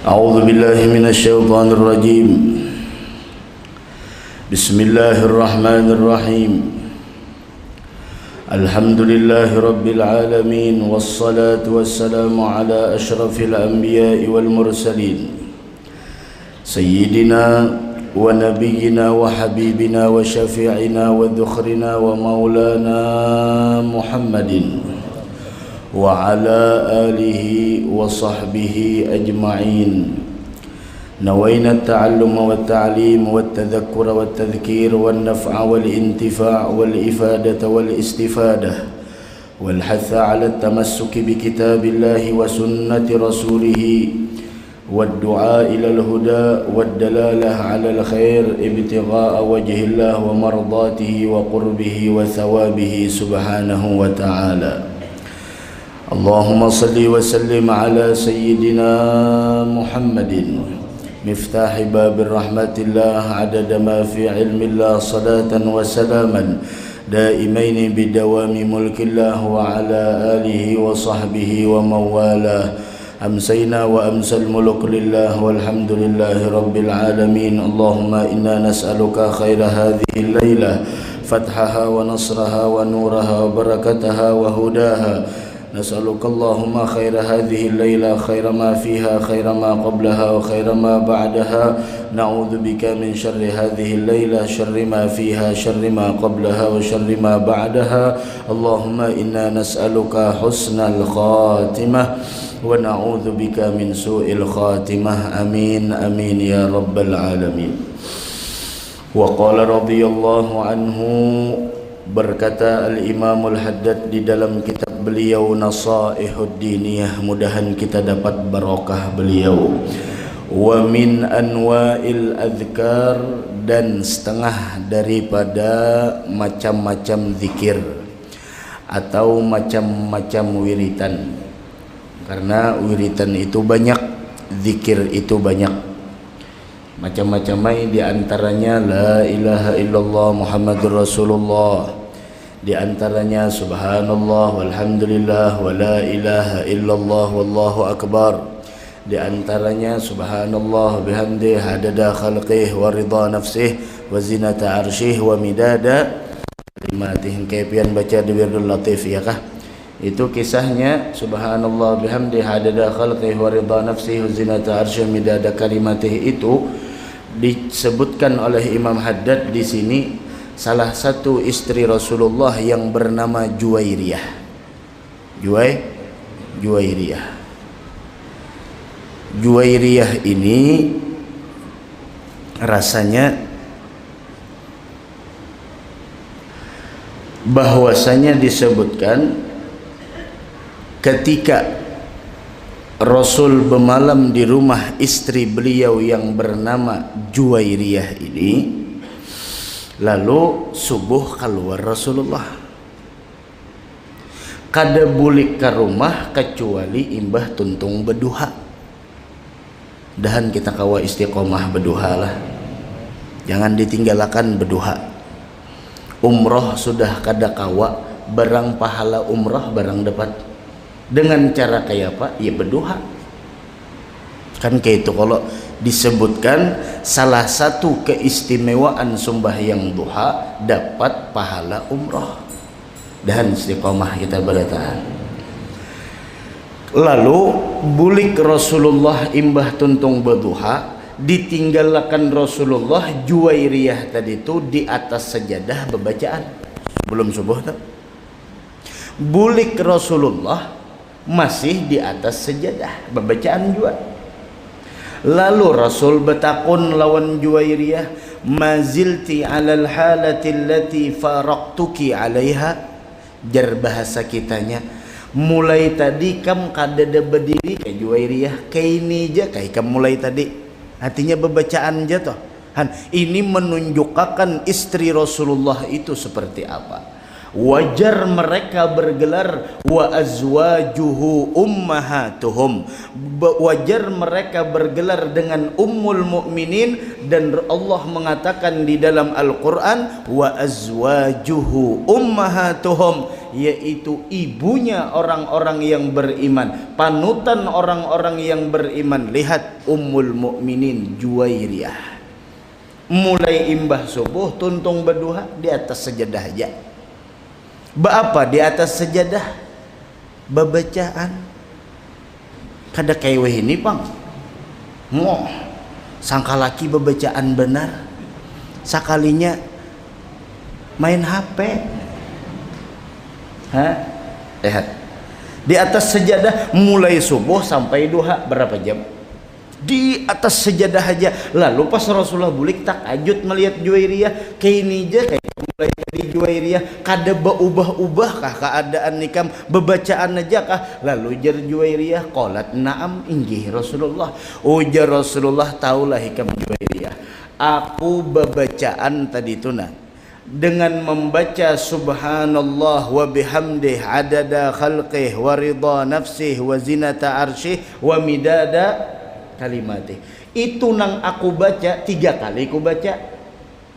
أعوذ بالله من الشيطان الرجيم. بسم الله الرحمن الرحيم. الحمد لله رب العالمين، والصلاة والسلام على أشرف الأنبياء والمرسلين، سيدنا ونبينا وحبيبنا وشفيعنا وذخرنا ومولانا محمد وعلى آله وصحبه أجمعين. نوينا التعلم والتعليم والتذكر والتذكير والنفع والانتفاع والإفادة والاستفادة والحث على التمسك بكتاب الله وسنة رسوله والدعاء إلى الهدى والدلالة على الخير ابتغاء وجه الله ومرضاته وقربه وثوابه سبحانه وتعالى. اللهم صل وسلم على سيدنا محمد مفتاح باب الرحمة الله عدد ما في علم الله، صلاة وسلاما دائمين بدوام ملك الله وعلى آله وصحبه ومن والاه. أمسينا وأمسى الملك لله والحمد لله رب العالمين. اللهم إنا نسألك خير هذه الليلة، فتحها ونصرها ونورها وبركتها وهداها. نسألك اللهم خير هذه الليلة، خير ما فيها، خير ما قبلها وخير ما بعدها. نعوذ بك من شر هذه الليلة، شر ما فيها، شر ما قبلها وشر ما بعدها. اللهم إنا نسألك حسن الخاتمة ونعوذ بك من سوء الخاتمة. آمين آمين يا رب العالمين. وقال رضي الله عنه، berkata Al-Imam Al-Haddad di dalam kitab beliau Nasaihud Diniyah, mudahan kita dapat barokah beliau. Wa min anwa'il adhkar, dan setengah daripada macam-macam zikir atau macam-macam wiritan. Karena wiritan itu banyak, zikir itu banyak. Macam-macam di antaranya la ilaha illallah Muhammadur Rasulullah, di antaranya subhanallah walhamdulillah wa la ilaha illallah wallahu akbar, di antaranya subhanallah bihamdihi hadada khalqih wa ridha nafsih wa zinata arsyih wa midada kalimatih. Kepian baca di Wirdul Latif ya kah? Itu kisahnya subhanallah bihamdihi hadada khalqih wa ridha nafsih wa zinata arsyih wa midada kalimatih. Itu disebutkan oleh Imam Haddad di sini salah satu istri Rasulullah yang bernama Juwairiyah. Juwairiyah. Juwairiyah ini rasanya bahwasanya disebutkan ketika Rasul bermalam di rumah istri beliau yang bernama Juwairiyah ini, lalu subuh keluar Rasulullah. Kada bulik ke rumah kecuali imbah tuntung berduha. Dahan kita kawa istiqomah berduha lah. Jangan ditinggalkan berduha. Umroh sudah kada kawa, barang pahala umroh barang dapat. Dengan cara kayak apa? Ya berduha. Kan kayak itu kalau disebutkan salah satu keistimewaan sembahyang duha dapat pahala umroh dan istiqomah kita bertahan. Lalu bulik Rasulullah imbah tuntung berduha, ditinggalkan Rasulullah Juwairiyah tadi itu di atas sajadah bebacaan belum subuh tak? Bulik Rasulullah masih di atas sejadah bacaan juga. Lalu Rasul bertakun lawan Juwairiyah, mazilti alal halati allati faraqtuki alaiha. Jar bahasa kitanya, mulai tadi kam kadada berdiri ke Juwairiyah, kaini je kai kam mulai tadi. Artinya bebacaan je toh. Ini menunjukkan istri Rasulullah itu seperti apa. Wajar mereka bergelar wa azwajuhu ummahatuhum, wajar mereka bergelar dengan ummul mukminin, dan Allah mengatakan di dalam Al-Quran wa azwajuhu ummahatuhum, yaitu ibunya orang-orang yang beriman, panutan orang-orang yang beriman. Lihat Ummul Mukminin Juwairiyah, mulai imbah subuh tuntung berduha di atas sejadah aja. Apa di atas sejadah? Babacaan. Kada kayak ini pang. Moh, sangka laki babacaan benar. Sakalinya main HP. Lihat di atas sejadah mulai subuh sampai duha berapa jam? Di atas sejadah aja. Lalu pas Rasulullah bulik takajud melihat Juwairiyah, kayak ini aja kayak mulai dari Juwairiyah kada berubah-ubah kah keadaan nikam bebacaan aja kah? Lalu jar Juwairiyah qalat na'am inggih Rasulullah. Ujar Rasulullah, taulah hikam Juwairiyah, aku bebacaan tadi tunah dengan membaca subhanallah wa bihamdih adada khalqih wa ridha nafsih wa zinata arsyih wa midada kalimatih. Itu nang aku baca 3 kali ku baca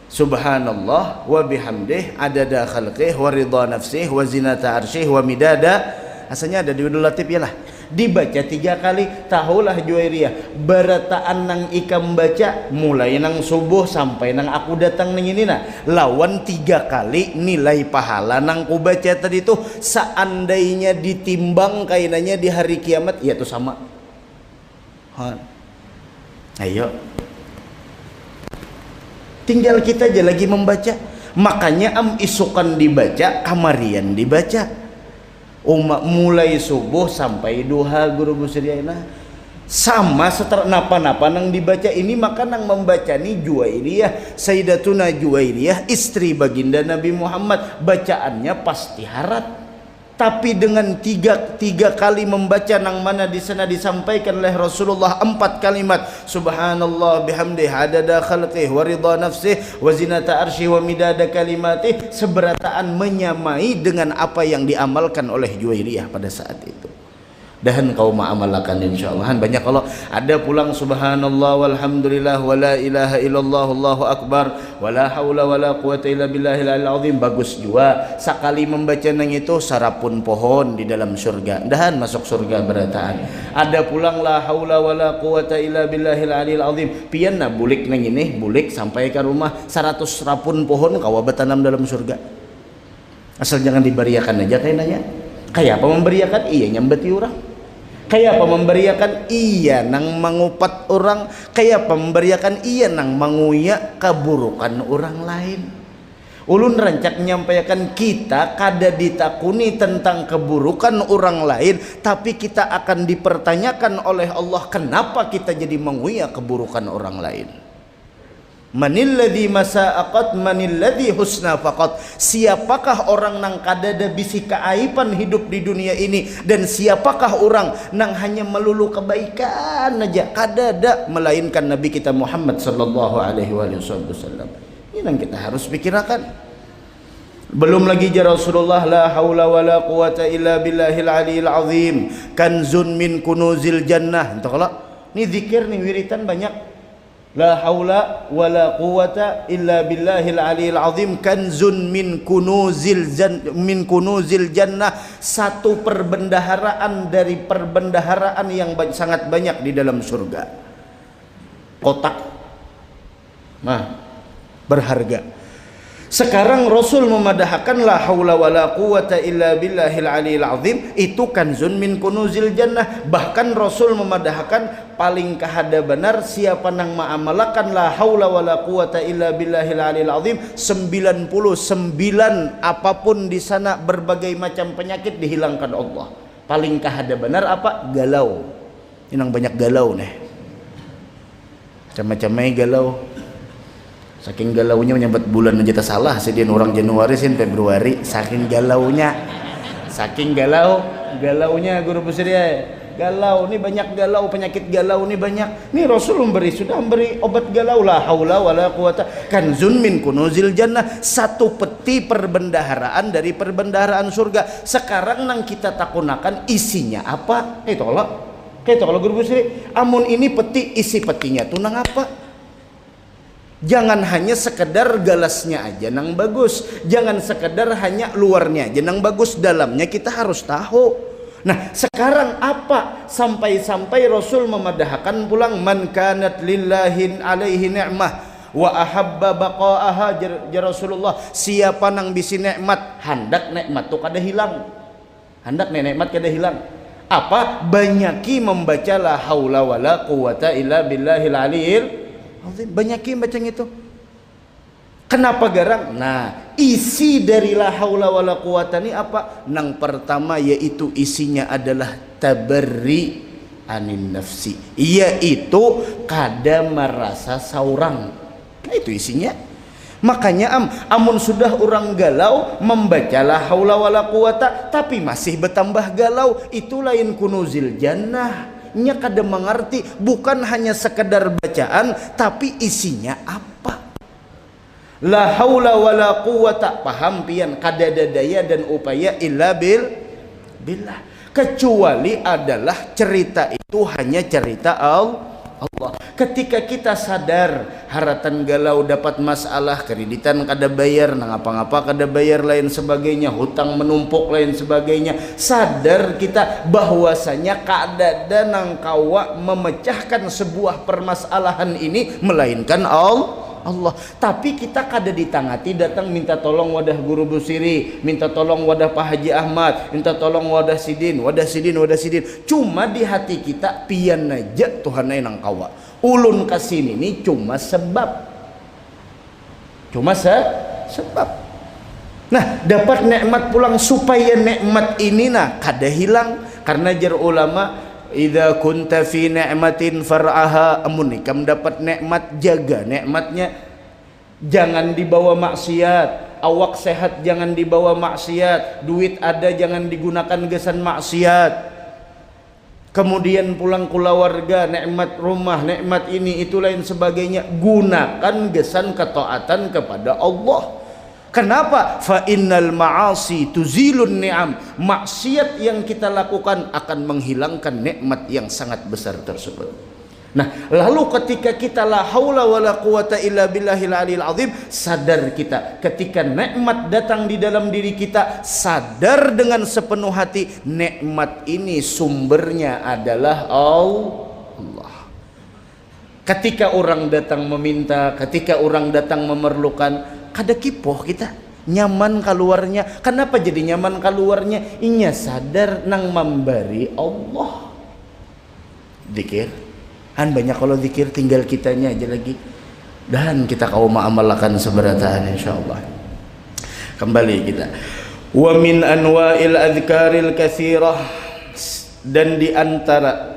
subhanallah wa bihamdih adada khalqih wa ridha nafsih wa zinata arsyih wa midada. Asalnya ada di Widul Latif ya lah, dibaca 3 kali. Tahulah Juwairiyah berataan nang ikam baca mulai nang subuh sampai nang aku datang nang ini nah, lawan 3 kali nilai pahala nang ku baca tadi tuh seandainya ditimbang kainanya di hari kiamat ya tuh sama. Ayo, tinggal kita aja lagi membaca. Makanya isukan dibaca, kamarian dibaca. Mulai subuh sampai duha guru busriana sama setelah napa-napa nang dibaca ini. Maka nang membaca ni Juwairiyah, Sayyidatuna Juwairiyah istri baginda Nabi Muhammad, bacaannya pasti harat. Tapi dengan tiga kali membaca nang mana di sana disampaikan oleh Rasulullah 4 kalimat subhanallah bihamdih adada khalqih wa ridha nafsih wa zinata arsyih wa midada kalimatih, seberataan menyamai dengan apa yang diamalkan oleh Juwairiyah pada saat itu. Dan kau ma'amalakan insyaallah. Banyak kalau ada pulang subhanallah walhamdulillah wala ilaha illallah allahu akbar wala haula wala quwata illa billahil azim. Bagus juga sekali membaca nang itu sarapun pohon di dalam surga, dan masuk surga berataan. Ada pulang la haula wala quwata illa billahil aliyil azim, pian na bulik nang ini bulik sampai ke rumah 100 rapun pohon kawa betanam dalam surga. Asal jangan diberiakan aja kayak nanya. Kayak apa memberiakan? Iya nyambeti orang. Kayak apa memberiakan? Iya nang mengupat orang. Kayak apa memberiakan? Iya nang menguyak keburukan orang lain. Ulun rancak menyampaikan kita kada ditakuni tentang keburukan orang lain, tapi kita akan dipertanyakan oleh Allah kenapa kita jadi menguyak keburukan orang lain. Manilladzi masa'aqat manilladzi husna faqat. Siapakah orang nang kadada bisi keaiban hidup di dunia ini, dan siapakah orang nang hanya melulu kebaikan aja kadada, melainkan Nabi kita Muhammad sallallahu alaihi wasallam. Ini yang kita harus pikirkan. Belum lagi jar Rasulullah la haula wala quwata illa billahil aliyil azim kanzun min kunuzil jannah. Entah kalau ini zikir nih wiritan banyak. La haula wala quwata illa billahil aliyil azim kanzun min kunuzil jannah. Satu perbendaharaan dari perbendaharaan yang sangat banyak di dalam surga. Kotak berharga. Sekarang Rasul memadahkan la haula wala quwata illa billahil aliyil azim itu kanzun min kunuzil jannah. Bahkan Rasul memadahkan paling kahada benar siapa nang ma'amalakan la haula wala quwata illa billahil aliyil azim 99 apapun di sana berbagai macam penyakit dihilangkan Allah. Paling kahada benar apa? Galau. Ini nang banyak galau nih. Macam-macam galau. Saking galaunya menyambut bulan aja tak salah sedian orang Januari sin Februari, saking galaunya guru besar ya. Galau ini banyak, galau penyakit galau ini banyak. Nih Rasul sudah memberi obat galau la haula wala quwata kanzun min kunuzil jannah, satu peti perbendaharaan dari perbendaharaan surga. Sekarang nang kita takunakan isinya apa? Kalau guru besar amun ini peti, isi petinya tuh nang apa? Jangan hanya sekedar galasnya aja nang bagus, jangan sekedar hanya luarnya aja nang bagus, dalamnya kita harus tahu. Nah, sekarang apa? Sampai-sampai Rasul memadahkan pulang, man kanat lillahi alaihi ni'mah wa ahabba baqa'aha, Rasulullah, siapa nang bisi nikmat, hendak nikmat tu kada hilang. Hendak nikmat kada hilang. Apa? Banyaki membaca la haula wala quwata illa billahil aliyil azim. Banyaki baca itu. Kenapa garang? Nah, isi dari la haula wala quwata ini apa? Nang pertama yaitu isinya adalah tabarri anin nafsi, yaitu kada merasa saurang. Nah, itu isinya. Makanya amun sudah orang galau membaca la haula wala quwata tapi masih bertambah galau, itu lain kunuzil jannah. Nya kada mengerti, bukan hanya sekedar bacaan tapi isinya apa. La haula wala quwata, paham pian, kada daya dan upaya illa billah, kecuali adalah cerita itu hanya cerita Allah. Ketika kita sadar haratan galau dapat masalah, kreditan kada bayar, nang apa-apa kada bayar lain sebagainya, hutang menumpuk lain sebagainya, sadar kita bahwasanya kada ada nang kawa memecahkan sebuah permasalahan ini melainkan Allah. Tapi kita kada ditangati datang minta tolong wadah guru Busiri, minta tolong wadah Pak Haji Ahmad, minta tolong wadah Sidin. Cuma di hati kita pian aja Tuhan nang kawa. Ulun kasini ini cuma sebab. Nah, dapat nikmat pulang supaya nikmat ini kada hilang, karena jar ulama, idza kunta fi ni'matin far'aha, amun ikam dapat nikmat jaga nikmatnya, jangan dibawa maksiat. Awak sehat jangan dibawa maksiat, duit ada jangan digunakan gesan maksiat. Kemudian pulang keluarga, nikmat rumah, nikmat ini itu lain sebagainya, gunakan gesan ketaatan kepada Allah. Kenapa? Fa innal ma'asi tuzilun ni'am. Maksiat yang kita lakukan akan menghilangkan nikmat yang sangat besar tersebut. Nah, lalu ketika kita la haula wala quwata illa billahil aliyil azim, sadar kita ketika nikmat datang di dalam diri kita, sadar dengan sepenuh hati nikmat ini sumbernya adalah Allah. Ketika orang datang meminta, ketika orang datang memerlukan, kada kipoh kita nyaman keluarnya. Kenapa jadi nyaman keluarnya? Inya sadar nang memberi Allah. Zikir banyak, kalau zikir tinggal kitanya aja lagi, dan kita kau ma'amalakan seberatan insyaallah. Kembali kita, wa min anwa'il adhkaril katsirah, dan di antara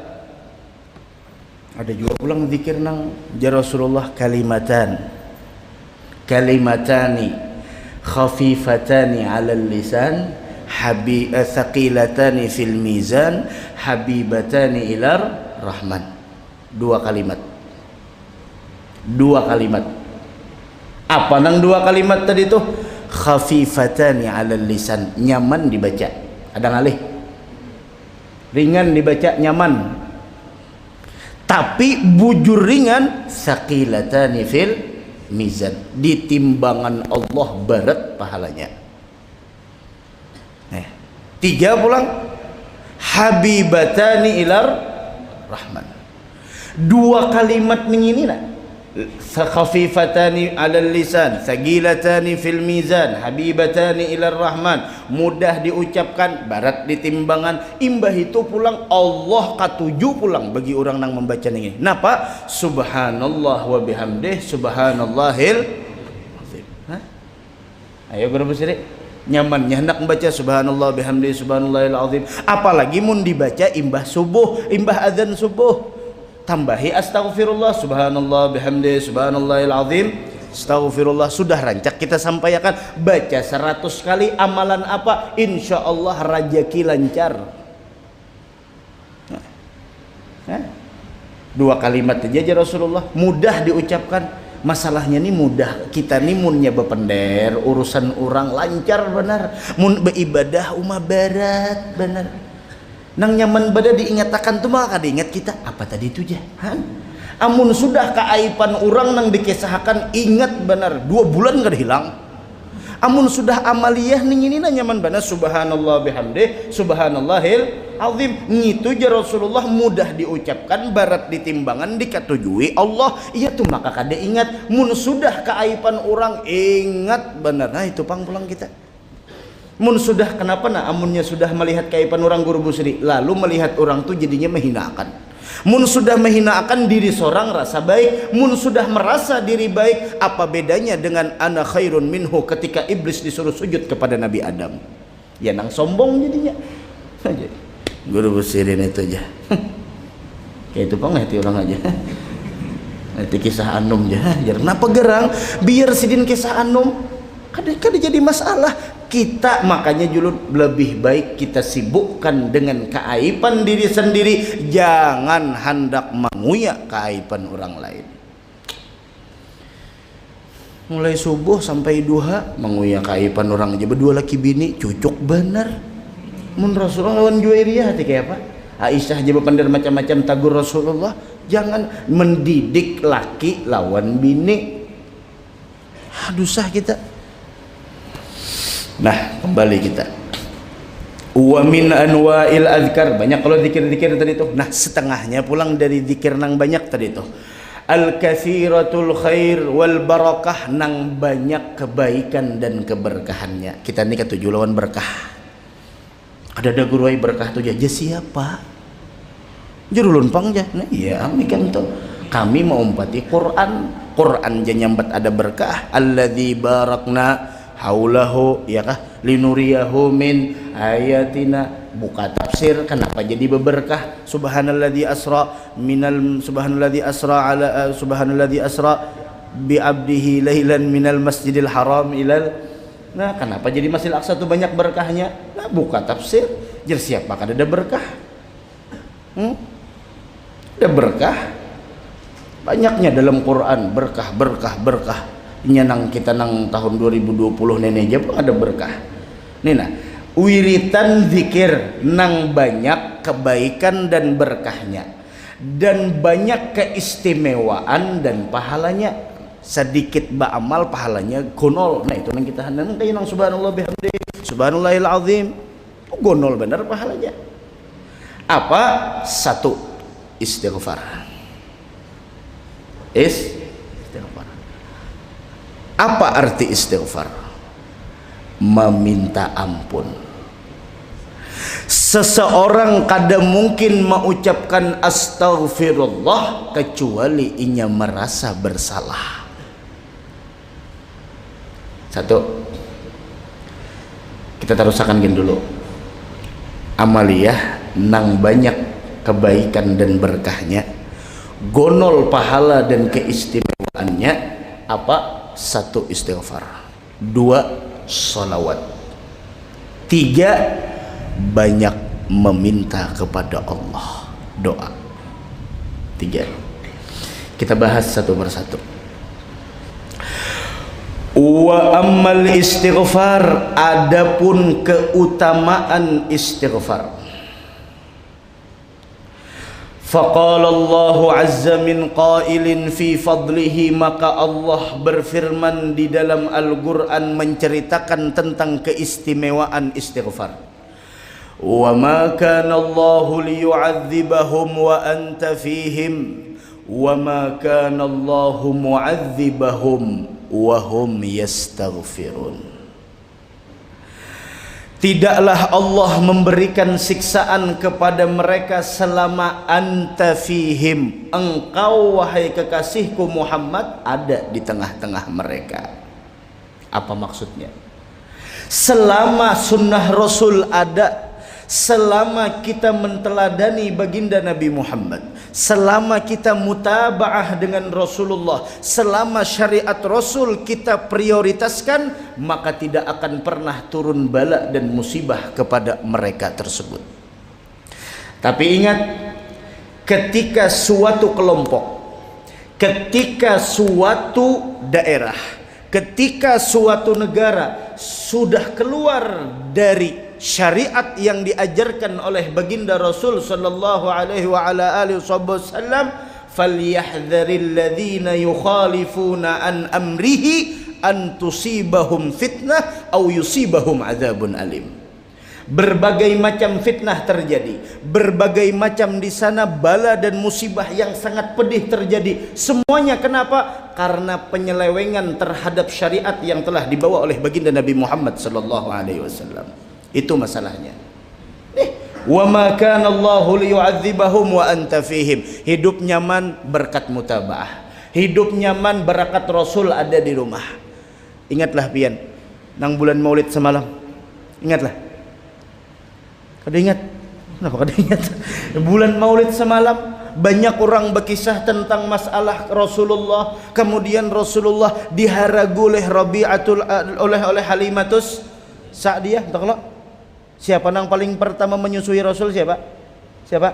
ada juga pulang zikir nang jar Rasulullah, kalimatani khafifatani 'alal lisan thaqilatani fil mizan habibatani ilar rahman. Dua kalimat. Apa nang dua kalimat tadi tuh? Khafifatani 'alal lisan, nyaman dibaca, ada ngalih, ringan dibaca, nyaman. Tapi bujur ringan, thaqilatani fil mizan, di timbangan Allah berat pahalanya. Tiga pulang, habibatani ilar rahman. Dua kalimat ini khafifatani 'alal lisan, thaqilatani fil mizan, habibatani ilar rahman, mudah diucapkan, berat di timbangan. Imbah itu pulang Allah katuju pulang bagi orang nang membaca ini. Napa? Subhanallah wa bihamdih, subhanallahil azim. Ayo guru Busiri, nyamannya hendak membaca subhanallah bihamdih, subhanallahil azim. Apalagi mun dibaca imbah subuh, imbah azan subuh, tambahi astaghfirullah, subhanallah bihamdi, subhanallahil azim, astaghfirullah. Sudah rancak kita sampaikan, baca 100 kali. Amalan apa? Insya Allah rezeki lancar. Dua kalimat aja Rasulullah, mudah diucapkan. Masalahnya nih mudah, kita nih munnya bepender, urusan orang lancar benar, mun beribadah umah barat benar. Nang nyaman bada diingatakan tuh maka diingat kita apa tadi itu jah. Amun sudah keaiban orang nang dikisahkan ingat benar 2 bulan gak hilang. Amun sudah amaliyah ning ini nyaman benar subhanallah bihamdih subhanallahil azim ngitu je Rasulullah mudah diucapkan barat ditimbangan dikatujui Allah iya tuh maka kada ingat mun sudah keaiban orang ingat benar nah itu pang pulang kita. Mun sudah kenapa nah amunnya sudah melihat keaiban orang guru busri lalu melihat orang tuh jadinya menghinakan. Mun sudah menghinakan diri seorang rasa baik, mun sudah merasa diri baik apa bedanya dengan ana khairun minhu ketika iblis disuruh sujud kepada Nabi Adam. Ya nang sombong jadinya. Guru busirin itu aja. Kayak itu pang hati orang aja. Nanti kisah Anum aja. Kenapa gerang? Biar sidin kisah Anum. Kada jadi masalah. Kita makanya julun lebih baik kita sibukkan dengan keaiban diri sendiri, jangan hendak menguyak keaiban orang lain. Mulai subuh sampai duha menguyak keaiban orang aja berdua laki bini cucuk bener. Mun Rasulullah lawan Juwairiyah hati kayak apa? Aisyah aja bepander macam-macam tagur Rasulullah, jangan mendidik laki lawan bini. Aduh sah kita. Nah kembali kita wa min anwa'il azkar banyak kalau zikir-zikir tadi itu. Nah setengahnya pulang dari zikir nang banyak tadi itu al katsiratul khair wal barakah nang banyak kebaikan dan keberkahannya. Kita ini ketujuh lawan berkah. Ada guru ai berkah tuh aja siapa jurulun pang ja nah iya amikan tuh kami mau umpati Quran je nyambat ada berkah alladzi barakna haulahu ya kah linuriyahu min ayatina buka tafsir kenapa jadi beberkah subhanalladzi asra bi abdihi lailan minal masjidil haram ilal nah kenapa jadi Masjidil Aqsa tuh banyak berkahnya nah buka tafsir jer siapa kan ada berkah ada berkah banyaknya dalam Quran berkah nyenang kita nang tahun 2020 nenek aja pun ada berkah. Nih nah, wiritan zikir nang banyak kebaikan dan berkahnya dan banyak keistimewaan dan pahalanya. Sedikit ba'amal pahalanya gonol. Nah itu nang kita hendak kayak nang subhanallah bihamdi subhanallahil azim gonol benar pahalanya. Apa? 1 istighfar. Istighfar. Apa arti istighfar? Meminta ampun. Seseorang kada mungkin mengucapkan astaghfirullah kecuali inya merasa bersalah. 1 kita terusakan gini dulu. Amaliyah nang banyak kebaikan dan berkahnya, gonol pahala dan keistimewaannya apa? 1 istighfar, 2 sholawat, 3 banyak meminta kepada Allah, doa. 3 kita bahas satu persatu. Wa ammal istighfar, adapun keutamaan istighfar. Faqala Allah azza min qailin fi fadlihi, maka Allah berfirman di dalam Al-Qur'an menceritakan tentang keistimewaan istighfar. Wa ma kana Allah liyu'adzibahum wa anta fihim wa ma kana Allah mu'adzibahum wahum yastaghfirun. Tidaklah Allah memberikan siksaan kepada mereka selama anta fihim, engkau wahai kekasihku Muhammad ada di tengah-tengah mereka. Apa maksudnya? Selama sunnah Rasul ada, selama kita menteladani baginda Nabi Muhammad, selama kita mutabaah dengan Rasulullah, selama syariat Rasul kita prioritaskan, maka tidak akan pernah turun bala dan musibah kepada mereka tersebut. Tapi ingat, ketika suatu kelompok, ketika suatu daerah, ketika suatu negara sudah keluar dari syariat yang diajarkan oleh baginda Rasul sallallahu alaihi wa ala alihi wasallam, falyahdharil ladzina yukhalifuna an amrihi an tusibahum fitnah aw yusibahum adzabun alim. Berbagai macam fitnah terjadi, berbagai macam di sana bala dan musibah yang sangat pedih terjadi. Semuanya kenapa? Karena penyelewengan terhadap syariat yang telah dibawa oleh baginda Nabi Muhammad sallallahu alaihi wasallam. Itu masalahnya. Wa ma kana Allahu liyu'adzibahum wa anta fihim. Hidup nyaman berkat mutabaah. Hidup nyaman berkat Rasul ada di rumah. Ingatlah pian nang bulan Maulid semalam. Ingatlah. Kada ingat? Kenapa kada ingat? Bulan Maulid semalam banyak orang berkisah tentang masalah Rasulullah. Kemudian Rasulullah diharagu oleh oleh Halimatus Sa'diyah. Tahu tak? Siapa yang paling pertama menyusui Rasul? Siapa? Siapa?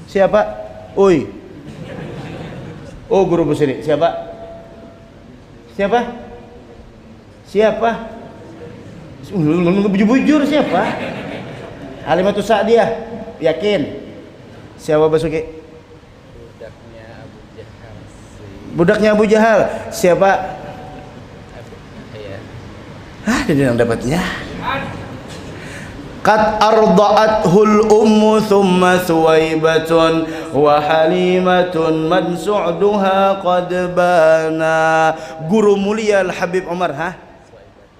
Siapa? Oi. Oh, guru besar. Siapa? Siapa? Siapa? Bujur-bujur siapa? Halimatus Sa'diyah. Yakin? Siapa Basuki? Budaknya Abu Jahal. Budaknya Abu Jahal. Siapa? Iya. Hah, ini yang dapatnya. Qad arda'athul ummu thumma Thuwaibatun wa Halimatun man su'duha qad bana. Guru mulia Al-Habib Umar. Hah?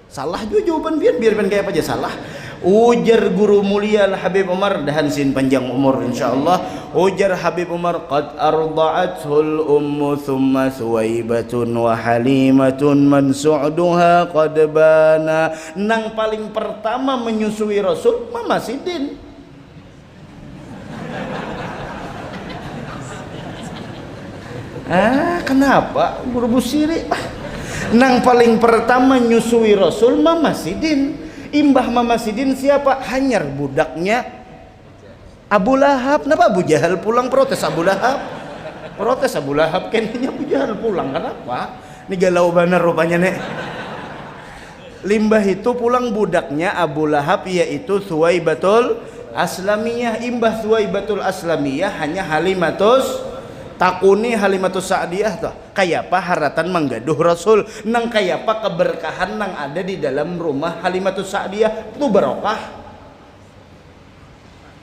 Salah juga jawaban biar kayak apa aja salah. Ujar guru mulia Al-Habib Umar, dahan sin panjang umur insyaallah. Ujar Habib Umar, qad arda'athul ummu thumma Thuwaibatun wa Halimatun man su'duha qad bana. Nang paling pertama menyusui Rasul Mama Sidin. Kenapa guru busiri? Nang paling pertama menyusui Rasul Mama Sidin. Imbah Mama Sidin siapa? Hanyar budaknya Abu Lahab. Kenapa Abu Jahal pulang protes Abu Lahab? Protes Abu Lahab, kayaknya Abu Jahal pulang. Kenapa? Ini galau benar rupanya nek. Limbah itu pulang budaknya Abu Lahab, yaitu Thuwaibatul Aslamiyah. Imbah Thuwaibatul Aslamiyah hanya Halimatus takuni Halimatus Sa'diyah toh. Kayapa haratan menggaduh Rasul, nang kayapa keberkahan nang ada di dalam rumah Halimatus Sa'diyah itu barokah.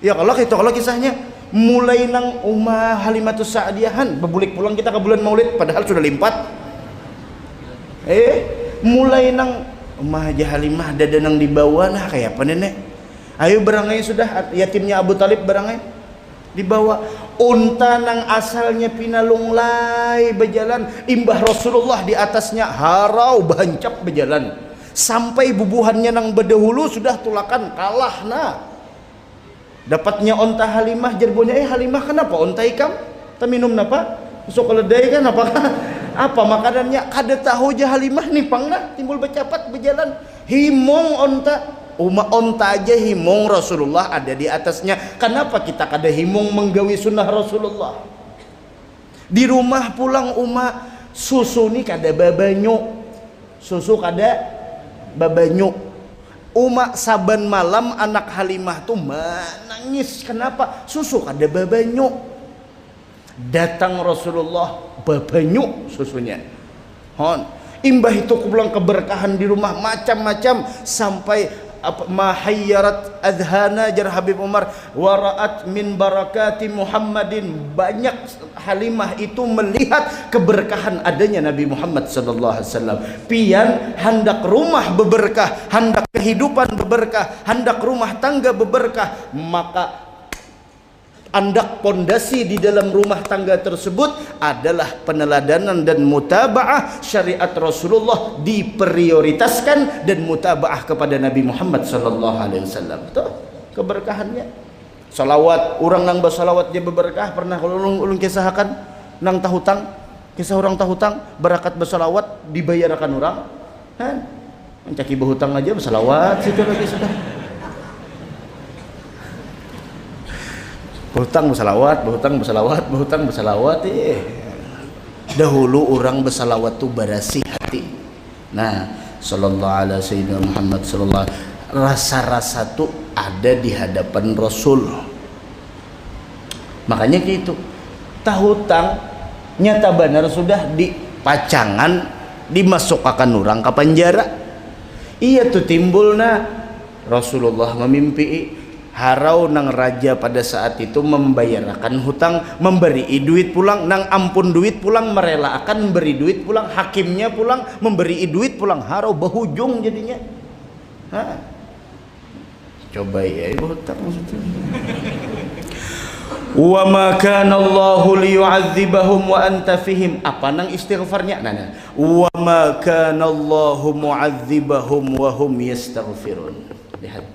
Ya kalau kisahnya mulai nang umah Halimatus Sa'diyahan bebulik pulang kita ke bulan Maulid padahal sudah limpat. Mulai nang umah Haji Halimah dada nang dibawa nah kayapa nenek. Ayo berangai sudah yatimnya Abu Talib berangai dibawa. Unta nang asalnya pinalunglai berjalan, imbah Rasulullah di atasnya harau bancap berjalan sampai bubuhannya nang berdahulu sudah tulakan kalah nah. Dapatnya onta Halimah jerbonya Halimah kenapa onta ikam ta minum napa sok keledai kan apa makanannya kada tahu jah Halimah nipang nah timbul bercapat berjalan himong onta. Onta aja himung Rasulullah ada di atasnya. Kenapa kita kada himung menggawi sunnah Rasulullah? Di rumah pulang susu ni kada babanyu. Susu kada babanyu. Saban malam anak Halimah tuh menangis. Kenapa? Susu kada babanyu. Datang Rasulullah babanyu susunya. Imbah itu pulang keberkahan di rumah macam-macam sampai mahayyarat adhana jar Habib Umar waraat min barakati Muhammadin. Banyak Halimah itu melihat keberkahan adanya Nabi Muhammad sallallahu alaihi wasallam. Pian hendak rumah berberkah, hendak kehidupan berberkah, hendak rumah tangga berberkah, maka andak pondasi di dalam rumah tangga tersebut adalah peneladanan dan mutabaah syariat Rasulullah diprioritaskan dan mutabaah kepada Nabi Muhammad sallallahu alaihi wasallam. Tuh keberkahannya. Salawat, orang nang bersalawat dia berberkah. Pernah ulun kisahkan nang tahutang, kisah orang tahutang berakat bersalawat dibayarkan orang. Kan? Mencaki berhutang aja bersalawat situ lagi sudah. Berhutang bersalawat. Dahulu orang bersalawat tuh berasih hati. Nah, sallallahu alaihi sayyidina Muhammad sallallahu rasa-rasa tuh ada di hadapan Rasul. Makanya gitu tahutang nyata benar sudah dipacangan dimasukkan orang ke penjara. Iya tuh timbulna Rasulullah memimpi harau nang raja pada saat itu membayarkan hutang, memberi duit pulang, nang ampun duit pulang, merelakan beri duit pulang, hakimnya pulang memberi duit pulang, harau bahujung jadinya. Coba ya ibu hutang maksudnya. Wa ma kana Allahu liyu'adzibahum wa anta fihim. Apa nang istighfarnya? Nah. Wa ma kana Allahu mu'adzibahum wa hum yastaghfirun. Lihat.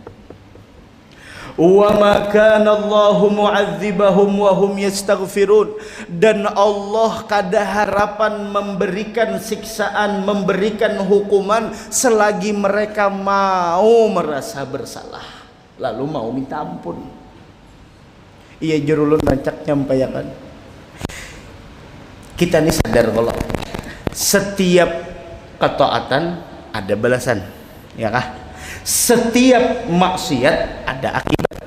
Wa ma kana Allahu mu'adzibahum wa hum yastaghfirun. Dan Allah kada harapan memberikan siksaan, memberikan hukuman selagi mereka mau merasa bersalah, lalu mau minta ampun. Iya jerulun rancak nyampaikan. Kita nih sadar kalau setiap ketaatan ada balasan, ya kah? Setiap maksiat ada akibat.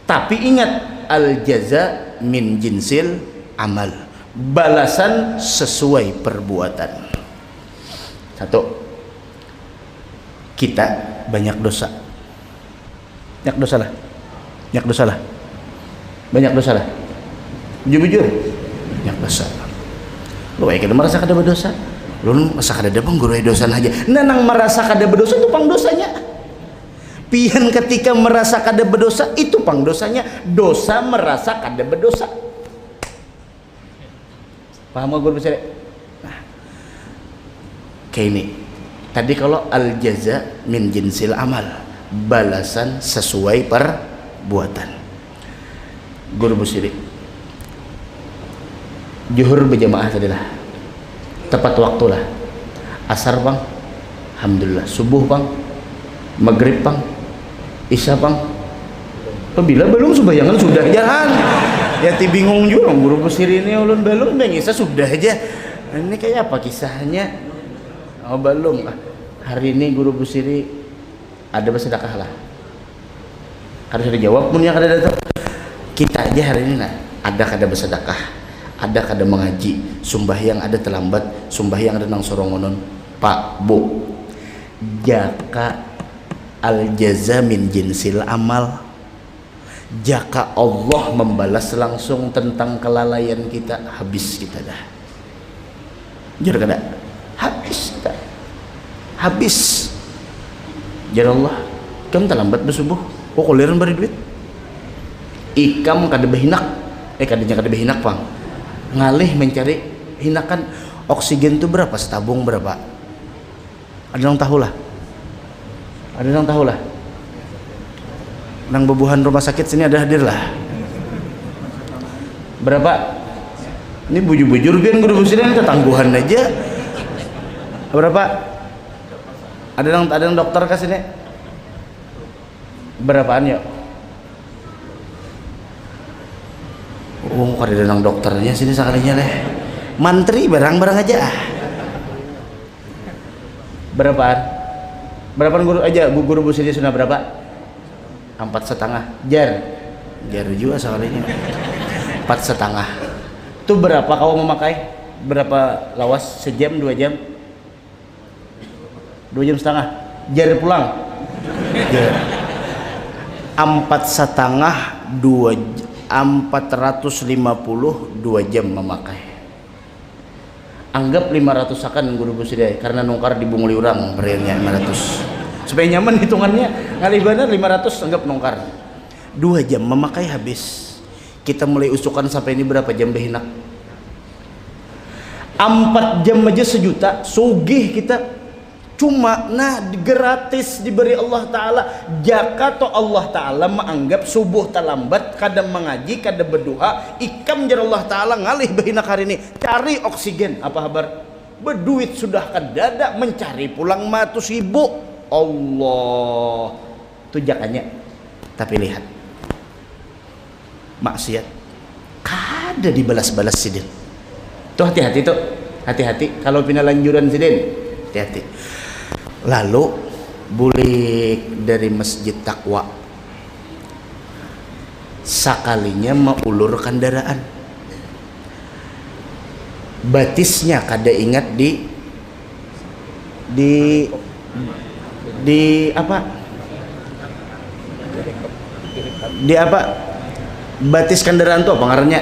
Tapi ingat, al jaza min jinsil amal. Balasan sesuai perbuatan. Satu, kita banyak dosa. Banyak dosa lah. Banyak dosa lah. Banyak dosa lah. Jujur, banyak dosa. Lu kayak merasa kada berdosa. Lu merasa kada ada guru dosa aja. Nanang merasa kada berdosa itu pang dosanya. Pian ketika merasa kada berdosa itu pang dosanya. Dosa merasa kada berdosa. Paham gak guru besar? Nah, kayak ini. Tadi kalau al jaza min jinsil amal, balasan sesuai perbuatan. Guru busiri juhur berjamaah tadi lah, tepat waktu lah. Asar bang, alhamdulillah. Subuh bang, maghrib bang, isya bang. Bila belum sembayangan sudah jalan. Ya ti bingung juga guru busiri ini ulun belum bang isya sudah aja. Ini kayak apa kisahnya? Oh belum. Hari ini guru busiri ada bersedekah lah. Harus dijawab pun yang ada datang. Kita aja hari ini ada kada bersedekah, ada kada mengaji, sumbahyang ada terlambat, sumbahyang ada nang sorongonon. Pak, Bu, jaka al jaza min jinsil amal. Jaka Allah membalas langsung tentang kelalaian kita, habis kita dah. Jar kada? Habis dah. Habis. Jar Allah, kamu terlambat bersubuh. Kok kuliran beri duit? Ikam kada behinak, kadanya kada behinak bang, ngalih mencari hinakan. Oksigen itu berapa setabung berapa? Ada yang tahu lah, ada yang tahu lah. Nang bebuhan rumah sakit sini ada hadir lah. Berapa? Ini bujur-bujur biar guru busiri ini ketangguhan aja. Berapa? Ada yang dokter ke sini? Berapaan yuk? Oh, kada ada nang dokternya sini sekalinya leh. Mantri barang-barang aja. Berapaan? Berapaan guru aja? Guru busiri sudah berapa? 4,5. Jar juga sekalinya. 4,5. Itu berapa kau memakai? Berapa lawas? Sejam, 2 jam? 2 jam setengah. Jar pulang. Jar. 4,5 450 2 jam memakai. Anggap 500 akan guru busiri karena nongkar dibunguli orang beriannya 500 supaya nyaman hitungannya. Ngalih benar 500 anggap nongkar 2 jam memakai habis. Kita mulai usukan sampai ini berapa jam behinak? 4 jam aja 1 juta. Sugih kita. Cuma gratis diberi Allah Ta'ala. Jaka to Allah Ta'ala menganggap subuh terlambat, kadang mengaji, kadang berdoa, ikam jar Allah Ta'ala ngalih behinak hari ini cari oksigen. Apa kabar? Berduit sudah kadada, mencari pulang matu sibuk. Allah itu jakanya. Tapi lihat maksiat kada dibalas-balas sidin. Tuh hati-hati tuh, hati-hati kalau pinalanjuran sidin, hati-hati. Lalu bulik dari masjid Taqwa, sakalinya maulur kendaraan, batisnya kada ingat di apa, di apa, batis kendaraan tuh apa ngarannya,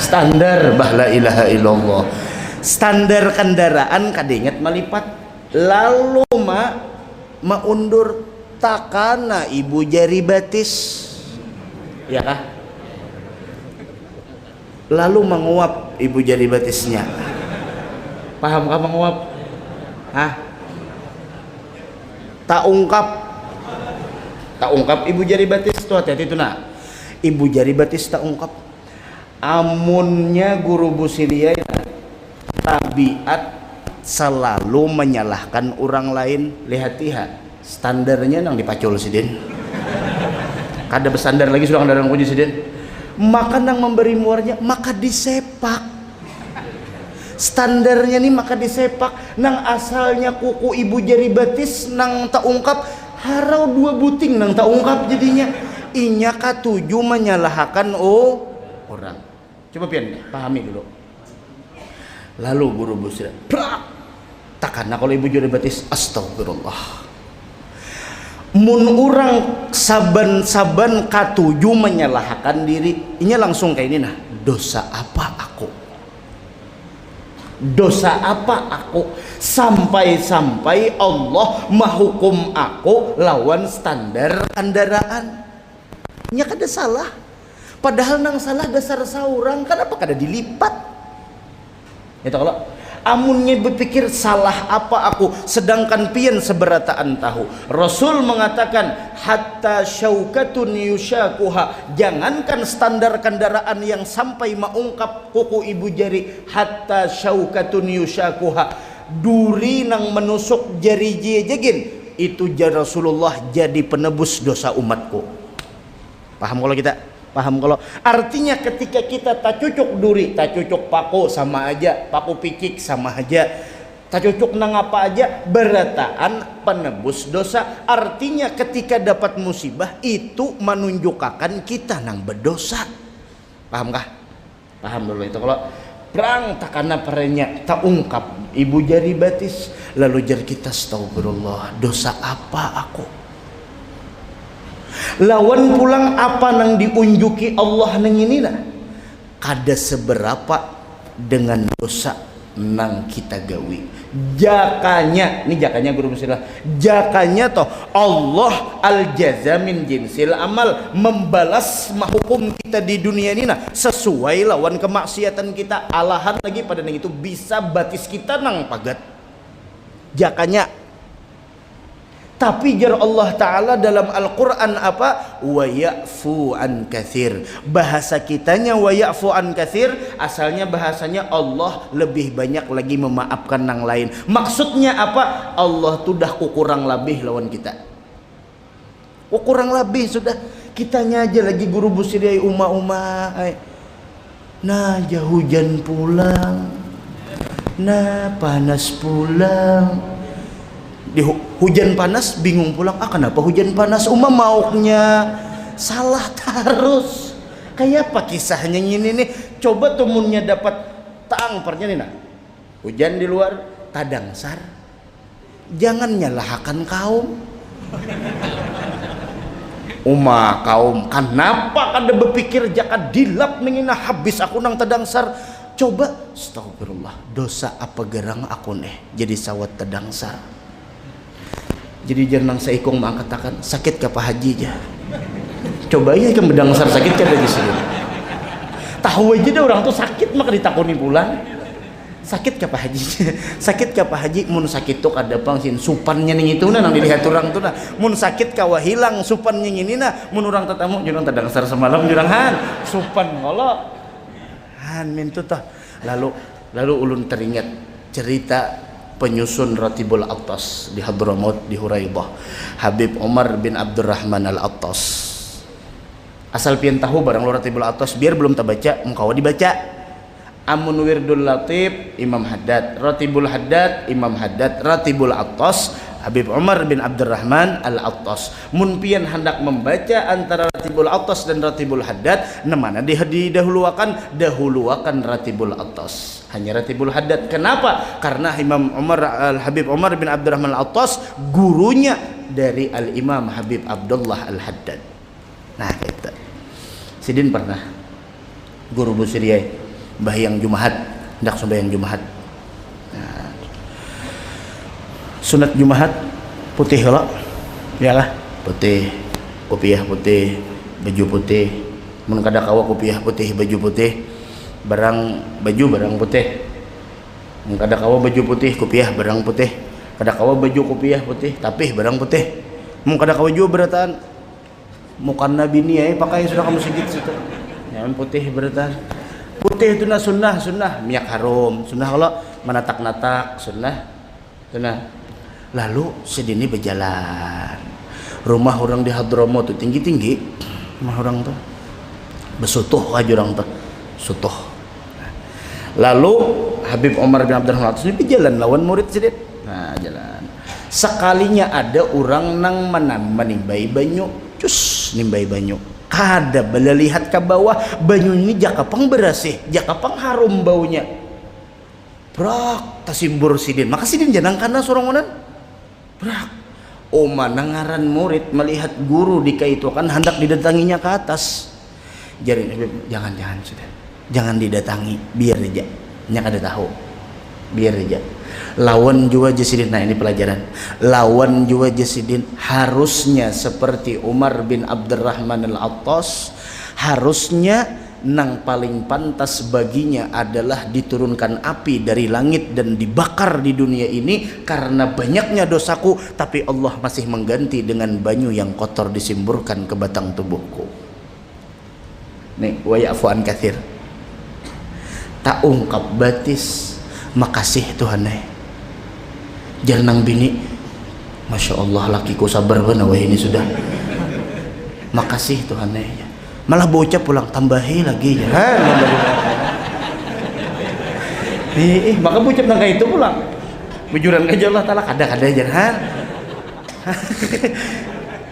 standar, bah la ilaha illallah, standar kendaraan kada ingat melipat, lalu maundur takana ibu jari batis, ya kah? Lalu menguap ibu jari batisnya. Paham kah menguap? Hah? Tak ungkap ibu jari batis tuh, hati-hati tuh nak. Ibu jari batis tak ungkap. Amunnya guru busilia ya, tabiat selalu menyalahkan orang lain. Lihat standarnya nang dipacul sidin. Kada bersandar lagi sudah kendaraan kunci sidin. Maka nang memberi muarnya maka disepak. Standarnya nih maka disepak. Nang asalnya kuku ibu jari batis nang tak ungkap, harau dua buting nang tak ungkap jadinya. Inya katuju menyalahkan orang. Coba pian pahami dulu. Lalu guru busira, takana kalau ibu jari batis, astagfirullah. Mun orang saban-saban katuju menyalahkan diri, inya langsung kayak ini nah, dosa apa aku? Dosa apa aku? Sampai-sampai Allah menghukum aku lawan standar kendaraan. Nya kada salah. Padahal nang salah dasar saurang, kenapa kada dilipat? Itu kalau amunnya berpikir salah apa aku, sedangkan pian seberataan tahu. Rasul mengatakan hatta syaukatun yushakuha, jangankan standar kendaraan yang sampai mengungkap kuku ibu jari, hatta syaukatun yushakuha, duri nang menusuk jari jegin, itu jar Rasulullah jadi penebus dosa umatku. Paham kalau kita? Paham kalau artinya ketika kita tak cucuk duri, tak cucuk paku sama aja, paku pikik sama aja, tak cucuk nang apa aja, berataan penebus dosa. Artinya ketika dapat musibah itu menunjukkan kita nang berdosa. Paham kah? Paham dulu itu kalau perang takana perenya tak ungkap ibu jari batis, lalu jar kita astagfirullah, dosa apa aku? Lawan pulang apa nang diunjuki Allah nang ini nah, kada seberapa dengan dosa nang kita gawi. Jakanya, ini jakanya guru musilah, jakanya toh Allah al jaza min jinsil amal, membalas menghukum kita di dunia ini nah sesuai lawan kemaksiatan kita. Alahan lagi pada nang itu bisa batis kita nang pagat jakanya. Tapi jar Allah Ta'ala dalam Al-Quran apa? Wa ya'fu an kathir. Bahasa kitanya wa ya'fu an kathir, asalnya bahasanya Allah lebih banyak lagi memaafkan yang lain. Maksudnya apa? Allah tuh dah kurang lebih lawan kita. Kurang lebih sudah. Kitanya aja lagi guru busiri umma-umma. Nah hujan pulang, nah panas pulang. Di hujan panas bingung pulang, kenapa hujan panas, maunya salah terus. Kayak apa kisahnya ini nih? Coba temunnya dapat tang pernya nih nah, hujan di luar tadangsar, jangan nyalahkan kaum kaum, kenapa kada berpikir jaka dilap ningina habis aku nang tadangsar. Coba astagfirullah, dosa apa gerang aku nih jadi sawat tadangsar. Jadi jangan seikung mengatakan sakit ke Pak Haji aja. Coba ya ikan bedang besar sakit kan lagi sih. Tahu aja deh orang tuh sakit maka ditakuni pulang. Sakit ke Pak Haji. Sakit ke Pak Haji, mun sakit tuh kada pangsin supannya ning itu nang dilihat orang tuh nah. Mun sakit kawa hilang supannya ini nah. Mun orang tetamu jurang tadang sar semalam jurang han supan ngolo. Han mintu tah. Lalu ulun teringat cerita penyusun Ratibul Attas di Hadramaut di Huraidah, Habib Umar bin Abdurrahman Al-Attas. Asal pian tahu barang lo Ratibul Attas biar belum terbaca engkau dibaca. Amun Wirdul Latif Imam Haddad, Ratibul Haddad Imam Haddad, Ratibul Attas Habib Umar bin Abdurrahman Al-Attas mun pian hendak membaca antara Ratibul Attas dan Ratibul Haddad namana didahuluakan Ratibul Attas, hanya Ratibul Haddad. Kenapa? Karena Imam Habib Umar bin Abdurrahman Al-Attas gurunya dari Al-Imam Habib Abdullah Al-Haddad. Nah kita Sidin pernah guru busiriyai bahyang Jumahat hendak sembahyang Jumahat. Sunat Jumahat putih lah, ya lah putih, kopiah putih, baju putih. Mun kada kawa kopiah putih, baju putih, barang putih. Mun kada kawa baju putih, kopiah barang putih. Kada kawa baju kopiah putih, tapi barang putih. Mun kada kawa juga beratan. Mukan Nabi ni pakai sudah kamu sedikit situ. Yang putih beratan. Putih itu na sunnah, minyak harum, sunnah kalau menatak-natak, sunnah. Lalu sedini berjalan. Rumah orang di Hadramut tuh tinggi-tinggi. Rumah orang tuh besutuh aja orang tuh. Sutuh. Lalu Habib Umar bin Abdurrahman Al-Attas ini berjalan lawan murid sedit. Nah, jalan. Sekalinya ada orang nang menimbai banyu, cus nimbai banyu. Kada bala lihat ke bawah, banyu ini jakapang berasih, jakapang harum baunya. Prak tasimbur sidin. Maka sidin janang kana sorangonan. Prak. Oma nangaran murid melihat guru dikaitukan hendak didatanginya ke atas. Jadi jangan sudah. Jangan didatangi, biar aja. Nya kada tahu. Biar aja. Lawan jua jasidin. Nah ini pelajaran. Lawan jua jasidin harusnya seperti Umar bin Abdurrahman Al-Attas, harusnya nang paling pantas baginya adalah diturunkan api dari langit dan dibakar di dunia ini karena banyaknya dosaku, tapi Allah masih mengganti dengan banyu yang kotor disimburkan ke batang tubuhku. Nih wa ya'fu an katsir. Tak ungkap batis makasih Tuhan Janang bini, Masya Allah lakiku sabar benar wah ini sudah. Makasih Tuhan malah bocah pulang tambahi lagi ya. Maka bocah nang itu pulang. Bujuran aja Allah Taala kada aja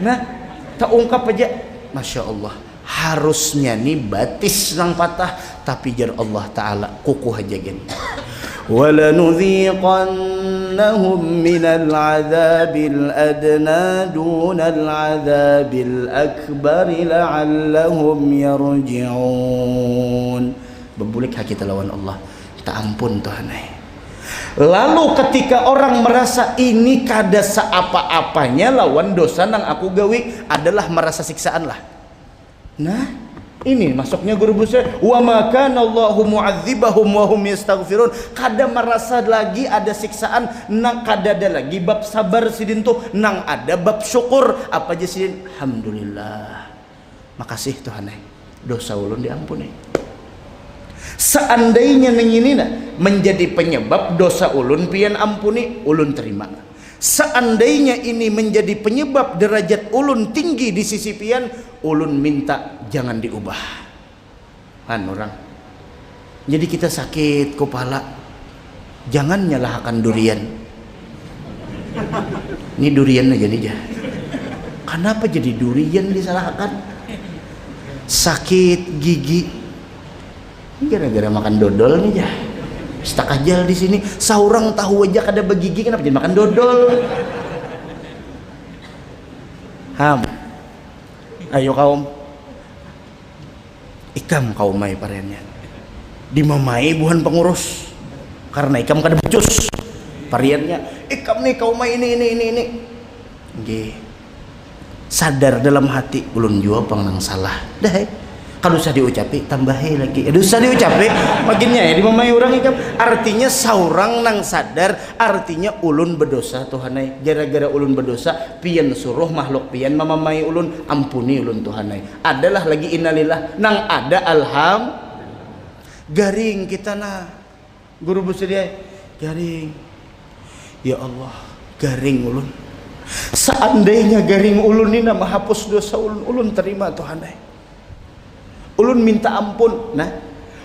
Nah, tak ungkap aja Masya Allah. Harusnya nih batis nang patah, tapi jar Allah Taala kukuh aja gini. وَلَنُذِيقَنَّهُمْ مِنَ الْعَذَابِ الْأَدْنَى دُونَ الْعَذَابِ الْأَكْبَرِ لَعَلَّهُمْ يَرْجِعُونَ. Bebulik hak kita lawan Allah. Tak ampun Tuhan. Lalu ketika orang merasa ini kada seapa-apanya lawan dosa nang aku gawi adalah merasa siksaan lah. Nah, ini masuknya guru besar wa ma kana Allahu mu'adzibahum wa hum yastaghfirun. Kada merasa lagi ada siksaan, nang kada ada lagi bab sabar sidin tuh, nang ada bab syukur. Apa aja sidin? Alhamdulillah. Makasih Tuhan dosa ulun diampuni. Seandainya nenginina menjadi penyebab dosa ulun pian ampuni, ulun terima. Seandainya ini menjadi penyebab derajat ulun tinggi di sisi pian, ulun minta jangan diubah. Orang. Jadi kita sakit kepala, jangan nyalahkan durian. Ini durian aja nih jah. Kenapa jadi durian disalahkan? Sakit gigi, gara-gara makan dodol nih jah. Stak ajal di sini, saurang tahu aja kada begigi, kenapa jadi makan dodol? Ayo kaum, ikam kaum mai pariannya, dimamai buhan pengurus, karena ikam kada becus pariannya, ikam nih kaum mai ini. Nggih, sadar dalam hati, ulun jua pengenang salah, dah. Kalau usah diucapi tambahi lagi. Usah diucapi makinnya ya dimamai orang ikam. Artinya saurang nang sadar, artinya ulun berdosa Tuhanai. Gara-gara ulun berdosa pian suruh makhluk pian mamamai ulun, ampuni ulun Tuhanai. Adalah lagi innalillah nang ada alham garing kita na. Guru besar dia garing. Ya Allah, garing ulun. Seandainya garing ulun ini menghapus dosa ulun, ulun terima Tuhanai. Ulun minta ampun. Nah,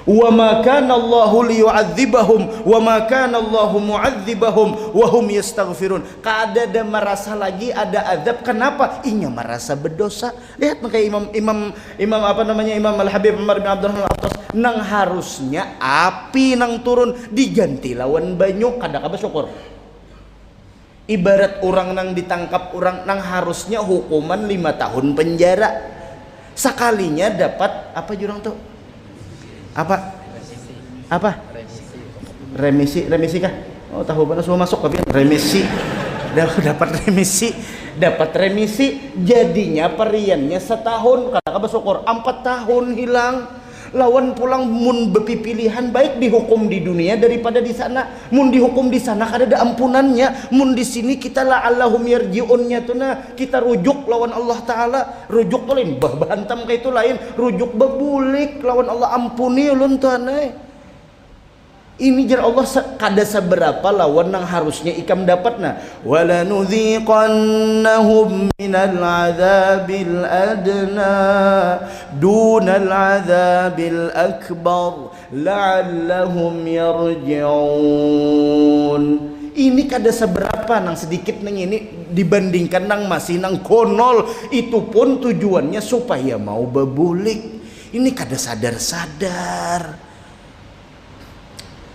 Wa ma kana Allahu liyu'adzibahum wa ma kana Allahu mu'adzibahum wa hum yastaghfirun. Kada ada merasa lagi ada azab. Kenapa? Inya merasa berdosa. Lihat makanya Imam apa namanya, Imam Al-Habib Umar bin Abdurrahman Al-Attas, nang harusnya api nang turun diganti lawan banyu, kada kabar syukur. Ibarat orang nang ditangkap orang nang harusnya hukuman 5 tahun penjara, sekalinya dapat apa jurang tuh? Apa? Remisi kah? Oh, tahu mana semua masuk tapi remisi. dapat remisi jadinya periannya setahun, kada kabar syukur 4 tahun hilang. Lawan pulang mun bepi pilihan baik dihukum di dunia daripada di sana. Mun dihukum di sana kada ada ampunannya. Mun di sini kita la'allahum yarji'unnya tuh nah, kita rujuk lawan Allah taala. Rujuk tuh lain bah bantam kayak itu lain, rujuk bebulik lawan Allah, ampuni ulun tuh aneh. Ini jar Allah kada seberapa lawan nang harusnya ikam dapatna. Wala nudhiqannahum minal adzabil adna dunal adzabil akbar la'allahum yarji'un. Ini kada seberapa nang sedikit nang ini dibandingkan nang masih nang konol, itu pun tujuannya supaya mau bebulik. Ini kada sadar-sadar.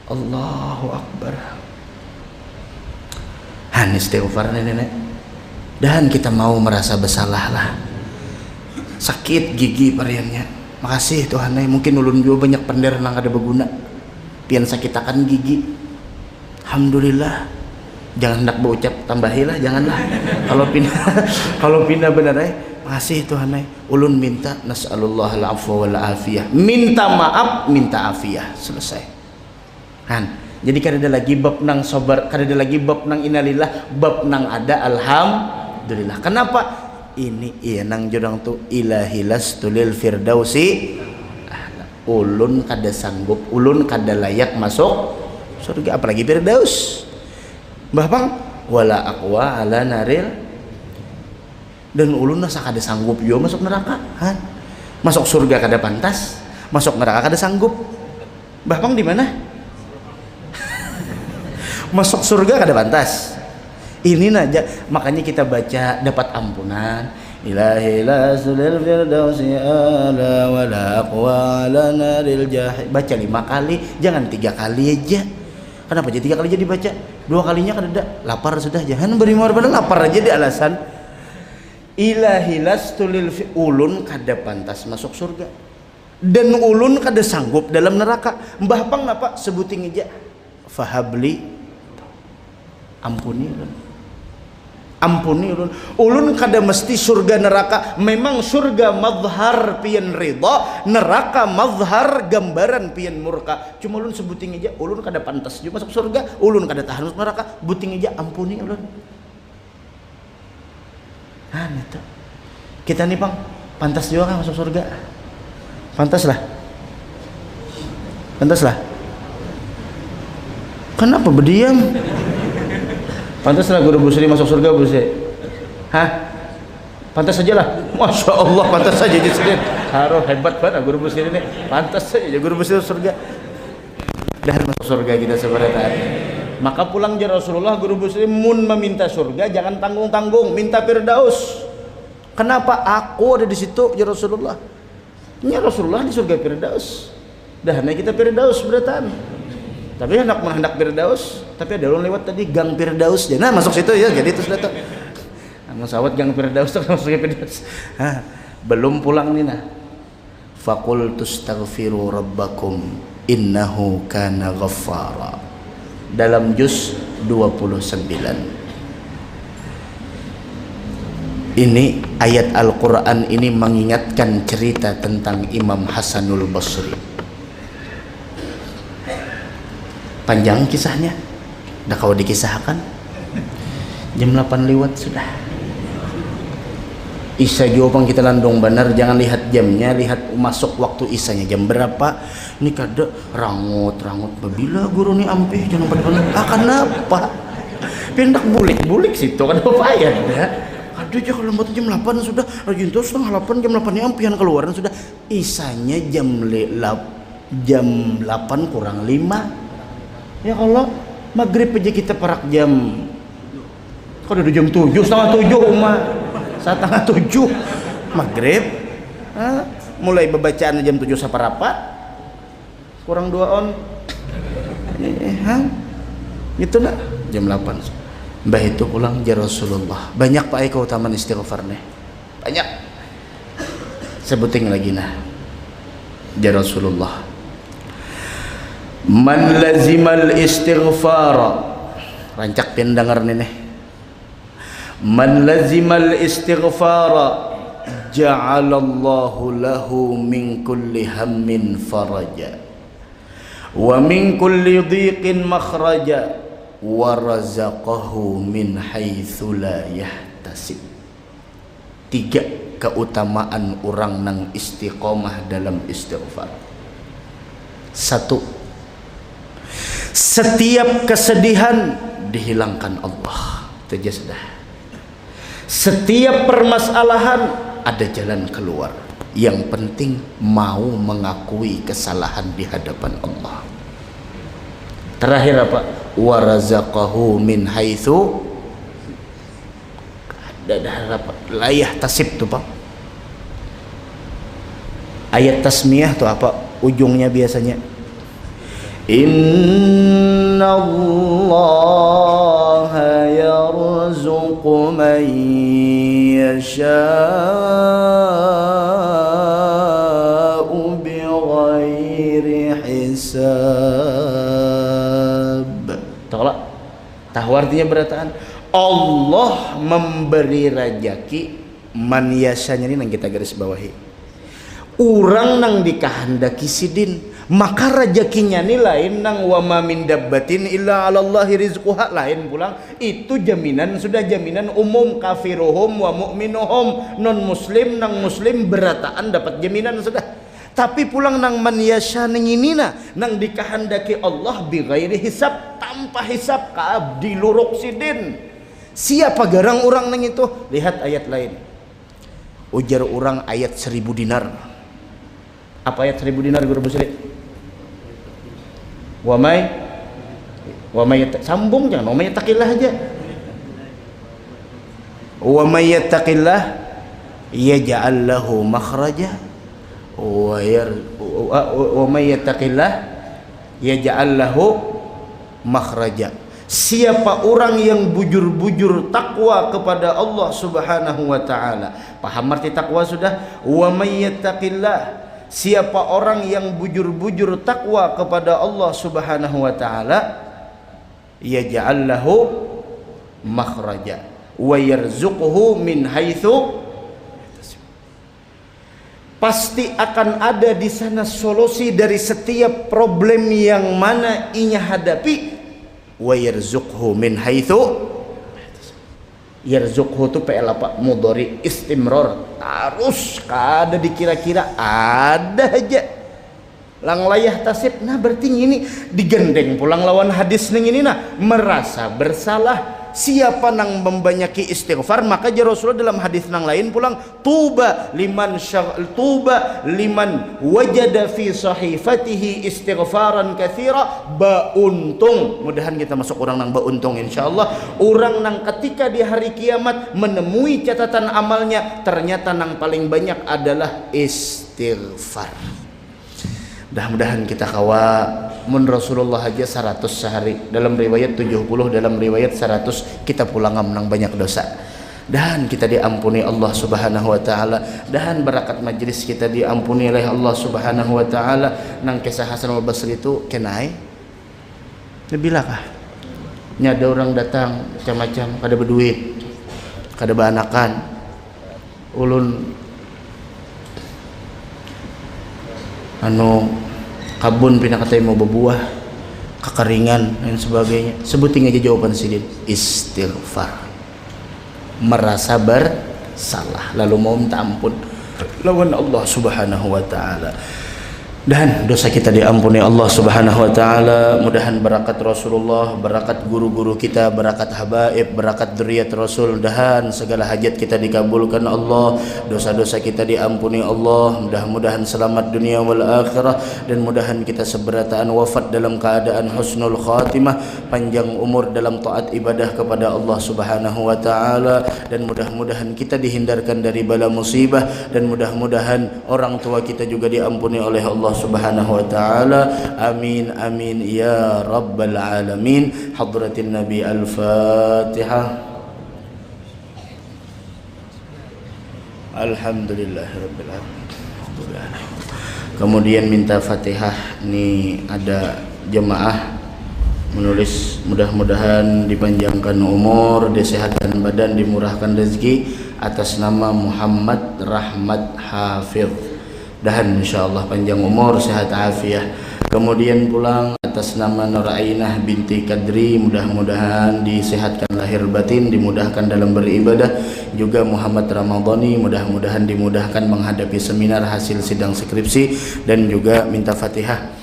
Allahu Akbar. Istighfar nenek. Dan kita mau merasa bersalah lah. Sakit gigi pariannya. Makasih Tuhan, mungkin ulun juga banyak pender nang ada berguna. Pian sakitakan gigi. Alhamdulillah. Jangan hendak berucap tambahilah, janganlah. Kalau pindah benar makasih Tuhan, ulun minta nas'alullahal afwa wal afiyah. Minta maaf, minta afiyah, selesai. Jadi kada ada lagi bab nang sabar, kada ada lagi bab nang innalillah, bab nang ada alhamdulillah. Kenapa? Ini iya nang jurang tu ilahilas tulil firdausi. Ulun kada sanggup, ulun kada layak masuk surga, apalagi firdaus. Mbah Pang, wala aqwa ala naril. Dan ulun nasa kada sanggup yo masuk neraka. Masuk surga kada pantas, masuk neraka kada sanggup. Mbah Pang di mana? Masuk surga kada pantas. Ini aja makanya kita baca dapat ampunan. Ilahi la sulil firdausi ala wala aqwa ala naril jahim. Baca 5 kali, jangan 3 kali aja. Kenapa aja 3 kali aja dibaca? 2 kalinya kan ada lapar sudah, jangan beri pada lapar aja di alasan. Ilahi lastulil fi, ulun kada pantas masuk surga. Dan ulun kada sanggup dalam neraka. Mbah Pang napa sebuting aja. Fahabli, ampuni ulun. Ulun kada mesti surga neraka. Memang surga mazhar pian ridha, neraka mazhar gambaran pian murka. Cuma ulun sebuting aja, ulun kada pantas juga masuk surga, ulun kada tahan masuk neraka, buting aja ampuni ulun. Itu. Kita nih Bang, pantas juga kan masuk surga? Pantas lah. Kenapa berdiam? Pantas lah guru busri masuk surga busri. Pantas saja lah. Masya Allah, pantas saja di sini. Haruh hebat banget guru busri ini. Pantas saja guru busri surga. Dan masuk surga kita sebenarnya. Maka pulang jar Rasulullah, guru busri mun meminta surga jangan tanggung-tanggung, minta firdaus. Kenapa? Aku ada di situ jar Rasulullah. Nya Rasulullah di surga firdaus. Dah naik kita firdaus beratan. Tapi hendak firdaus, tapi ada orang lewat tadi gang firdaus. Nah masuk situ ya, jadi itu sudah tuh. Masawat gang firdaus tuh masuk ke firdaus. Belum pulang nih nah. Faqul tustaghfiru rabbakum innahu kana ghaffara. Dalam juz 29. Ini ayat Al-Qur'an ini mengingatkan cerita tentang Imam Hasanul Basri. Panjang kisahnya, dah kau dikisahkan. Jam 8 lewat sudah. Isya juga kita landung benar, jangan lihat jamnya, lihat masuk waktu isanya jam berapa. Ini kada rangut babila guru ni ampih jangan pada kenapa? Pindak bulik situ kan payah dah. Aduh jangan lambat jam 8 sudah. Rajin terus setengah 8 jam 8 ni ampihan keluaran sudah. Isanya jam jam 8 kurang 5. Ya Allah, maghrib aja kita parak jam, kok udah jam 7, setengah 7 umat, setengah 7 maghrib. Mulai bacaan jam 7 saparapat kurang 2 on gitu nak jam 8. Mbah itu pulang ya Rasulullah, banyak pak keutamaan istighfar nih, banyak. Sebutin lagi nah ya Rasulullah, man lazimal istighfara, rancak pendengar nih, man lazimal istighfara ja'alallahu lahu min kulli hammin faraja wa min kulli dhiqin makhraja wa razaqahu min haitsu la yahtasib. 3 keutamaan orang nang istiqomah dalam istighfar. 1, setiap kesedihan dihilangkan Allah, itu sudah. Setiap permasalahan ada jalan keluar. Yang penting mau mengakui kesalahan di hadapan Allah. Terakhir apa? Wa razaqahu min haitsu la yahtasib tuh Pak. Ayat tasmiyah tuh apa ujungnya biasanya? Inna Allah yarzuqu man yasha'u bighairi hisab. Tolak. Tahu artinya berataan? Allah memberi rajaki man yashanya ini nang kita garis bawahi. Urang nang dikahandaki sidin, maka rezekinya nih lain nang wa ma min dabbatin illa 'alallahi rizquha, lain pulang itu jaminan, sudah jaminan umum, kafiruhum wa mu'minuhum, non muslim nang muslim berataan dapat jaminan sudah. Tapi pulang nang man yasha ninginina nang dikahandaki Allah bi ghairi hisab, tanpa hisab ka abdi luruk sidin. Siapa garang orang nang itu? Lihat ayat lain. Ujar orang ayat 1000 dinar. Apa ayat 1000 dinar guru Busri? Wa may sambung jangan, wa may yattaqillah aja. Wa may yattaqillah yaj'al lahu makhraja wa may yattaqillah yaj'al lahu makhraja. Siapa orang yang bujur-bujur takwa kepada Allah Subhanahu wa taala. Paham arti takwa sudah? Wa may yattaqillah, siapa orang yang bujur-bujur takwa kepada Allah Subhanahu wa taala, yaj'al lahu makhraja wa yarzuquhu min haitsu, pasti akan ada di sana solusi dari setiap problem yang mana inya hadapi. Wa yarzuqhu min haitsu, yarzuqhu tu PL apa mudhari istimrar, terus kada dikira-kira, ada aja lang layah tasib. Nah berarti ini digendeng pulang lawan hadis ning ini nah, merasa bersalah. Siapa nang membanyaki istighfar, maka ja Rasulullah dalam hadis nang lain pulang, tuba liman wajada fi sahifatihi istighfaran katsira, bauntung. Mudahan kita masuk orang nang bauntung insyaallah. Orang nang ketika di hari kiamat menemui catatan amalnya, ternyata nang paling banyak adalah istighfar. Mudah-mudahan kita kawa mun Rasulullah aja 100 sehari, dalam riwayat 70, dalam riwayat 100, kita pulang nang banyak dosa. Dan kita diampuni Allah Subhanahu wa taala, dan barakat majlis kita diampuni oleh Allah Subhanahu wa taala. Nang kisah Hasan al-Basri itu kenai lebilakah nyada orang datang macam-macam, kada berduit, kada baanakan, ulun kabun pindah katanya mau berbuah, kekeringan dan sebagainya. Sebutin aja jawaban sidin, istighfar, merasa bersalah lalu mau minta ampun lawan Allah Subhanahu wa taala. dan dosa kita diampuni Allah Subhanahu wa taala. Mudahan barakat Rasulullah, barakat guru-guru kita, barakat habaib, barakat dzurriyyat Rasul, mudahan segala hajat kita dikabulkan Allah, dosa-dosa kita diampuni Allah, mudah-mudahan selamat dunia wal akhirah, dan mudahan kita seberataan wafat dalam keadaan husnul khatimah, panjang umur dalam taat ibadah kepada Allah Subhanahu wa taala, dan mudah-mudahan kita dihindarkan dari bala musibah, dan mudah-mudahan orang tua kita juga diampuni oleh Allah Subhanahu wa taala. Amin amin ya rabbal alamin. Hadratin Nabi Al-Fatihah. Alhamdulillahirabbil alamin. Kemudian minta Fatihah, ini ada jemaah menulis mudah-mudahan dipanjangkan umur, disehatkan badan, dimurahkan rezeki atas nama Muhammad Rahmat Hafidh. Dan insyaallah panjang umur, sehat afiah. Kemudian pulang atas nama Nur Ainah binti Kadri, mudah-mudahan disehatkan lahir batin, dimudahkan dalam beribadah. Juga Muhammad Ramadhani, mudah-mudahan dimudahkan menghadapi seminar hasil sidang skripsi. Dan juga minta Fatihah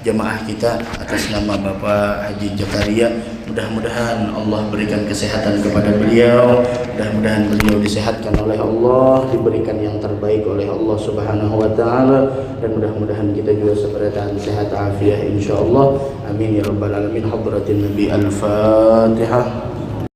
jemaah kita atas nama Bapak Haji Jakaria, mudah-mudahan Allah berikan kesehatan kepada beliau, mudah-mudahan beliau disehatkan oleh Allah, diberikan yang terbaik oleh Allah Subhanahu wa taala, dan mudah-mudahan kita juga seberataan sehat afiah insyaallah. Amin ya rabbal alamin. Hadratin Nabi Al-Fatihah.